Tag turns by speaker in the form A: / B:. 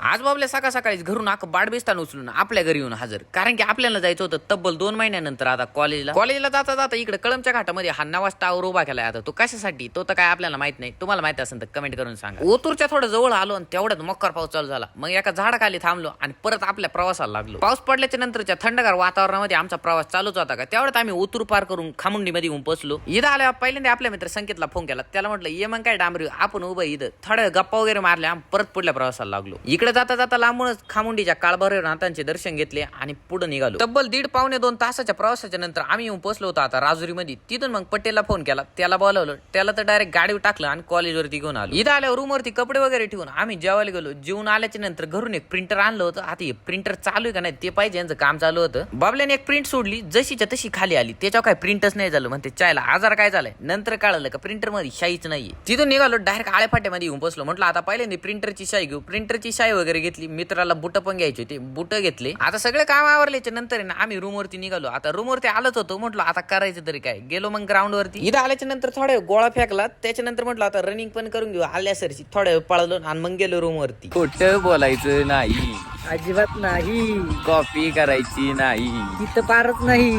A: आज बाबल्या सकाळ सकाळीच घरून बाड बेस्तान उचलून आपल्या घरी येऊन हजर, कारण की आपल्याला जायचं होतं तब्बल 2 महिन्यानंतर आता कॉलेजला जाता जाता इकडे कळमच्या घाटामध्ये हा नवा टावर उभा केलाय. आता तो कशासाठी तो तर काय आपल्याला माहित नाही. तुम्हाला माहिती असेल तर कमेंट करून सांगा. ओतूरच्या थोडं जवळ आलो आणि तेवढ्यात मक्कर पाऊस चालू झाला. मग एका झाडाखाली थांबलो आणि परत आपल्या प्रवासाला लागलो. पाऊस पडल्याच्या नंतरच्या थंडगार वातावरणामध्ये आमचा प्रवास चालूच होता. का तेवढ्यात आम्ही ओतूर पार करून खामुंडीमध्ये येऊन पोहोचलो. इथं आल्या पहिल्यांदा आपल्या मित्र संकेतला फोन केला. त्याला म्हटलं ये मग काय डांबरी आपण उभं इथं थोड्या गप्पा वगैरे मारल्या. परत पुढल्या प्रवासाला लागलो. इकडे जाता जाता लांबूनच खामुंडीच्या काळभैरव नाथांचे दर्शन घेतले आणि पुढे निघालो. तब्बल 1.5-2 तासाच्या प्रवासाच्या नंतर आम्ही येऊन पोहोचलो होतो आता राजुरीमध्ये. तिथून मग पटेलला फोन केला, त्याला बोलावलं. त्याला तर डायरेक्ट गाडीवर टाकलं आणि कॉलेजवरती घेऊन आलो. इथं आल्यावर रूमवरती कपडे वगैरे ठेवून आम्ही जेवायला गेलो. जेवून आल्याच्या नंतर घरून एक प्रिंटर आणलं होतं. आता हे प्रिंटर चालू आहे का नाही ते पाहिजे, यांचं काम चालू होतं. बाबल्याने एक प्रिंट सोडली, जशीच्या तशी खाली आली. त्याच्यावर काय प्रिंटच नाही झालं. म्हणते चायला आजार काय झालाय. नंतर कळलं का प्रिंटर मध्ये शाईच नाहीये. तिथून निघालो डायरेक्ट आळेफाट्यामध्ये येऊन पोहोचलो. म्हटलं आता पहिल्यांदा प्रिंटरची शाई घेऊ. प्रिंटरची शाई वगैरे घेतली. मित्राला बुट पण घ्यायचे होते, बुट घेतले. आता सगळे काम आवरल्याच्या नंतर ना आम्ही रूमवरती निघालो. आता रूमवरती आलोच होतो. म्हटलं आता करायचं तरी काय. गेलो मग ग्राउंड वरती. इथं आल्याच्या नंतर थोडा वेळ गोळा फेकला. त्याच्यानंतर म्हटलं आता रनिंग पण करून घेऊ. आल्यासरची थोड्या वेळ पळालो आणि मग गेलो रूमवरती.
B: खोटं बोलायचं नाही,
C: अजिबात नाही.
B: कॉपी करायची नाही.
C: तिथं पारच नाही.